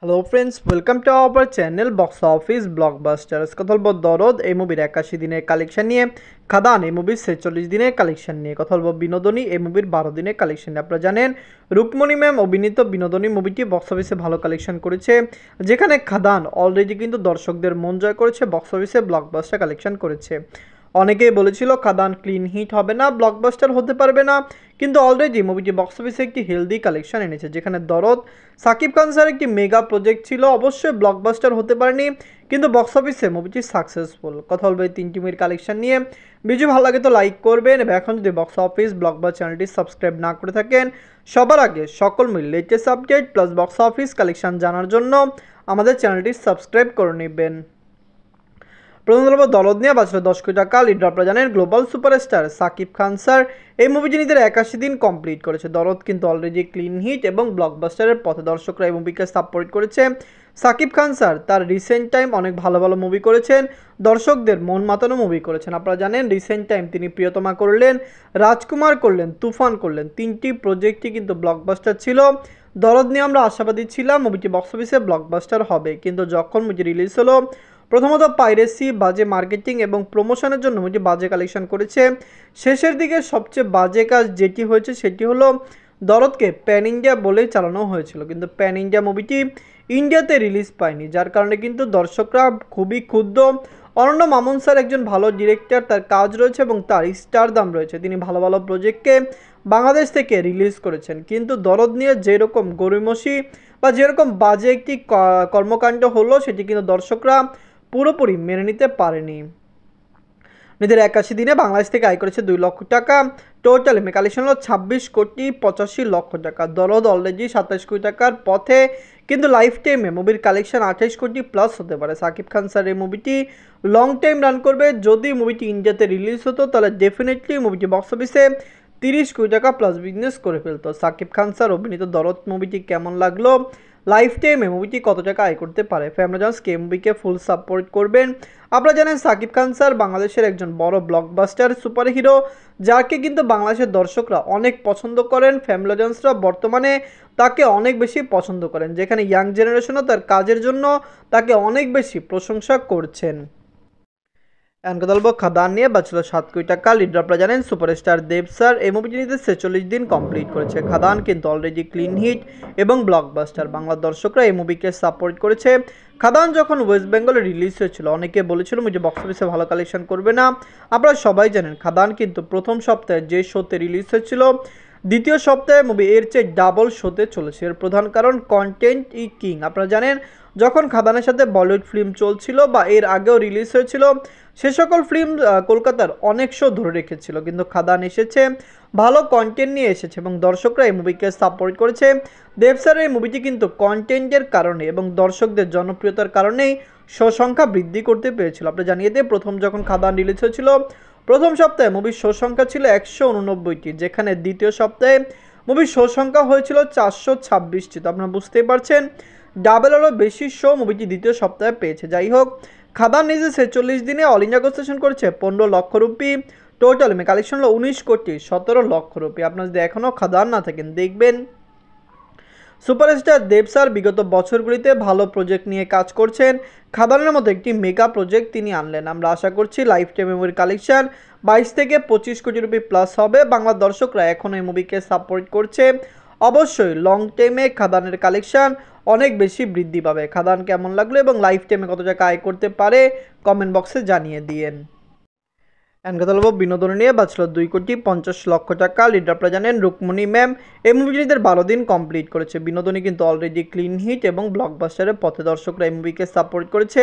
Hello friends, welcome to our channel box office blockbusters. কথা বলবো দরদ এই মুভির 81 দিনের কালেকশন নিয়ে, খাদান এই মুভির 46 দিনের কালেকশন নিয়ে, কথা বলবো বিনোদনী এই মুভির 12 দিনের কালেকশন নিয়ে। আপনারা জানেন রুকমণি ম্যাম অভিনীত বিনোদনী মুভিটি বক্স অফিসে ভালো কালেকশন করেছে, যেখানে খাদান অলরেডি কিন্তু দর্শকদের মন জয় করেছে, বক্স অফিসে ব্লকবাস্টার কালেকশন করেছে। অনেকেই বলেছিল খাদান ক্লিন হিট হবে না, ব্লকবাস্টার হতে পারবে না, কিন্তু অলরেডি মুভিটি বক্স অফিসে একটি হেলদি কালেকশন এনেছে। যেখানে দরদ সাকিব খান স্যার একটি মেগা প্রজেক্ট ছিল, অবশ্যই ব্লকবাস্টার হতে পারেনি, কিন্তু বক্স অফিসে মুভিটি সাকসেসফুল। কথা বলবো এই তিনটি মুভির কালেকশন নিয়ে। ভিডিও ভালো লাগে তো লাইক করবেন, এবং এখন যদি বক্স অফিস ব্লকবাস্টার চ্যানেলটি সাবস্ক্রাইব না করে থাকেন, সবার আগে সকল মুভির latest update plus box office collection জানার জন্য আমাদের চ্যানেলটি সাবস্ক্রাইব করে নেবেন। প্রথম দরদ নিয়ে বাঁচল 10 কোটি টাকা লিড। আপনারা জানেন global superstar Shakib Khan sir এই মুভিটি নিজের 81 দিন কমপ্লিট করেছে। দরদ কিন্তু অলরেডি ক্লিন হিট এবং ব্লকবাস্টারের পথে, দর্শকরা এই মুভিকে সাপোর্ট করেছে। সাকিব খান স্যার তার রিসেন্ট টাইম অনেক ভালো ভালো মুভি করেছেন, দর্শকদের মন মাতানো মুভি করেছেন। আপনারা জানেন রিসেন্ট টাইম তিনি প্রিয়তমা করলেন, রাজকুমার করলেন, তুফান করলেন, তিনটি প্রজেক্টই কিন্তু ব্লকবাস্টার ছিল। দরদ নিয়ে আমরা আশাবাদী ছিলাম মুভিটি বক্স অফিসে ব্লকবাস্টার হবে, কিন্তু যখন মুভি রিলিজ হলো, প্রথমত পাইরেসি, বাজে মার্কেটিং এবং প্রমোশনের জন্য মুভিটি বাজে কালেকশন করেছে। শেষের দিকে সবচেয়ে বাজে কাজ যেটি হয়েছে সেটি হলো দরদকে প্যান ইন্ডিয়া বলেই চালানো হয়েছিল, কিন্তু প্যান ইন্ডিয়া মুভিটি ইন্ডিয়াতে রিলিজ পায়নি, যার কারণে কিন্তু দর্শকরা খুবই ক্ষুব্ধ। অনন্য মামুন স্যার একজন ভালো ডিরেক্টর, তার কাজ রয়েছে এবং তার স্টার দাম রয়েছে, তিনি ভালো ভালো প্রজেক্টকে বাংলাদেশ থেকে রিলিজ করেছেন, কিন্তু দরদ নিয়ে যেরকম গরিমসি বা যেরকম বাজে একটি কর্মকাণ্ড হলো, সেটি কিন্তু দর্শকরা পুরোপুরি মেনে নিতে পারেনি। নিজের 81 দিনে বাংলাদেশ থেকে আয় করেছে 2 লক্ষ টাকা, টোটাল কালেকশন হলো 26 কোটি 85 লক্ষ টাকা। দরদ অলরেডি 27 কোটি টাকার পথে, কিন্তু লাইফ টাইমে মুভির কালেকশন 28 কোটি প্লাস হতে পারে। সাকিব খান স্যার এই মুভিটি লং টাইম রান করবে। যদি মুভিটি ইন্ডিয়াতে রিলিজ হতো তাহলে ডেফিনেটলি মুভিটি বক্স অফিসে 30 কোটি টাকা প্লাস বিজনেস করে ফেলতো। সাকিব খান স্যার অভিনীত দরদ মুভিটি কেমন লাগলো, লাইফ টাইমে মুভিটি কত টাকা আয় করতে পারে, ফ্যামিলি জানস কে মুভিকে ফুল সাপোর্ট করবেন। আপনারা জানেন সাকিব খান স্যার বাংলাদেশের একজন বড় ব্লকবাস্টার সুপার হিরো, যাকে কিন্তু বাংলাদেশের দর্শকরা অনেক পছন্দ করেন। ফ্যামিলি জানসরা বর্তমানে তাকে অনেক বেশি পছন্দ করেন, যেখানে ইয়াং জেনারেশনও তার কাজের জন্য তাকে অনেক বেশি প্রশংসা করছেন। কথা বলবো খাদান নিয়ে বাঁচল 7 কোটি টাকা লিড। আপনারা জানেন সুপারস্টার দেব স্যার এই মুভিটি নিতে 46 দিন কমপ্লিট করেছে। খাদান কিন্তু অলরেডি ক্লিন হিট এবং ব্লকবাস্টার, বাংলা দর্শকরা এই মুভিকে সাপোর্ট করেছে। খাদান যখন ওয়েস্ট বেঙ্গলে রিলিজ হয়েছিল, অনেকে বলেছিল মুভি বক্স অফিসে ভালো কালেকশন করবে না। আপনারা সবাই জানেন খাদান কিন্তু প্রথম সপ্তাহে যে শোতে রিলিজ হয়েছিল, দ্বিতীয় সপ্তাহে মুভি এর চেয়ে ডাবল শোতে চলেছে। এর প্রধান কারণ কন্টেন্ট কিং। আপনারা জানেন যখন খাদানের সাথে বলিউড ফিল্ম চলছিল বা এর আগেও রিলিজ হয়েছিল, সে সকল ফিল্ম কলকাতার অনেক শো ধরে রেখেছিল, কিন্তু খাদান এসেছে, ভালো কন্টেন্ট নিয়ে এসেছে এবং দর্শকরা এই মুভিকে সাপোর্ট করেছে। দেব স্যার এই মুভিটি কিন্তু কন্টেন্টের কারণে এবং দর্শকদের জনপ্রিয়তার কারণেই শো সংখ্যা বৃদ্ধি করতে পেরেছিল। আপনি জানিয়ে দিয়ে প্রথম যখন খাদান রিলিজ হয়েছিল, প্রথম সপ্তাহে মুভির শো সংখ্যা ছিল 189টি, যেখানে দ্বিতীয় সপ্তাহে মুভির শো সংখ্যা হয়েছিল 426টি। তো আপনারা বুঝতেই পারছেন ডাবলেরও বেশি শো মুভিটি দ্বিতীয় সপ্তাহে পেয়েছে। যাই হোক, খাদান নিজে 46 দিনে অল ইন্ডিয়া কনসেশন করেছে 15 লক্ষ রুপি, টোটাল কালেকশন হলো 19 কোটি 17 লক্ষ রুপি। আপনারা যদি এখনও খাদান না থাকেন, দেখবেন সুপারস্টার দেব স্যার বিগত বছরগুলিতে ভালো প্রজেক্ট নিয়ে কাজ করছেন। খাদানের মতো একটি মেগা প্রজেক্ট তিনি আনলেন। আমরা আশা করছি লাইফ টাইম মুভির কালেকশন 22 থেকে 25 কোটি রুপি প্লাস হবে। বাংলা দর্শকরা এখন এই মুভিকে সাপোর্ট করছে, অবশ্যই লং টাইমে খাদানের কালেকশন অনেক বেশি বৃদ্ধি পাবে। খাদান কেমন লাগলো এবং লাইফ টাইমে কত টাকা আয় করতে পারে কমেন্ট বক্সে জানিয়ে দিয়েন। কথা বলবো বিনোদন নিয়ে বাঁচল 2 কোটি 50 লক্ষ টাকা লিড। আপনারা জানেন রুকমণি ম্যাম এই মুভিটিদের 12 দিন কমপ্লিট করেছে। বিনোদনী কিন্তু অলরেডি ক্লিন হিট এবং ব্লকবাস্টারের পথে, দর্শকরা এই মুভিকে সাপোর্ট করেছে।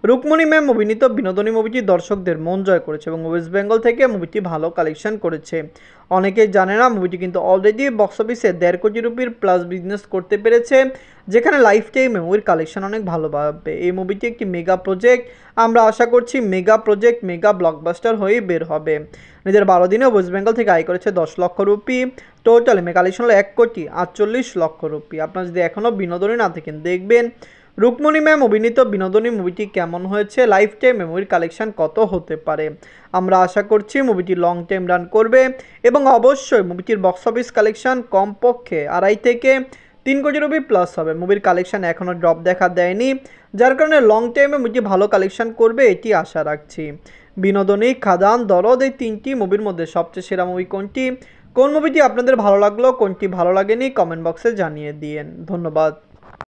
রুকমণি ম্যাম অভিনীত বিনোদনী মুভিটি দর্শকদের মন জয় করেছে এবং ওয়েস্ট বেঙ্গল থেকে মুভিটি ভালো কালেকশন করেছে। অনেকেই জানে না মুভিটি কিন্তু অলরেডি বক্স অফিসে 1.5 কোটি রুপির প্লাস বিজনেস করতে পেরেছে, যেখানে লাইফ টাইমে মুভির কালেকশন অনেক ভালো পাবে। এই মুভিটি একটি মেগা প্রজেক্ট, আমরা আশা করছি মেগা প্রজেক্ট মেগা ব্লকবাস্টার হয়েই বের হবে। নিজের 12 দিনে ওয়েস্ট বেঙ্গল থেকে আয় করেছে 10 লক্ষ রুপি, টোটাল কালেকশন হলো 1 কোটি 48 লক্ষ রুপি। আপনারা যদি এখনও বিনোদনী না থাকেন, দেখবেন রুকমণি ম্যাম অভিনীত বিনোদনী মুভিটি কেমন হয়েছে, লাইফ টাইম মুভির কালেকশন কত হতে পারে। আমরা আশা করছি মুভিটি লং টাইম রান করবে এবং অবশ্যই মুভিটির বক্স অফিস কালেকশন কমপক্ষে 2.5 থেকে 3 কোটি রুপি প্লাস হবে। মুভির কালেকশন এখনও ড্রপ দেখা দেয়নি, যার কারণে লং টাইমে মুভি ভালো কালেকশন করবে এটি আশা রাখছি। বিনোদনী, খাদান, দরদ এই 3টি মুভির মধ্যে সবচেয়ে সেরা মুভি কোনটি? কোন মুভিটি আপনাদের ভালো লাগলো, কোনটি ভালো লাগেনি কমেন্ট বক্সে জানিয়ে দিয়েন। ধন্যবাদ।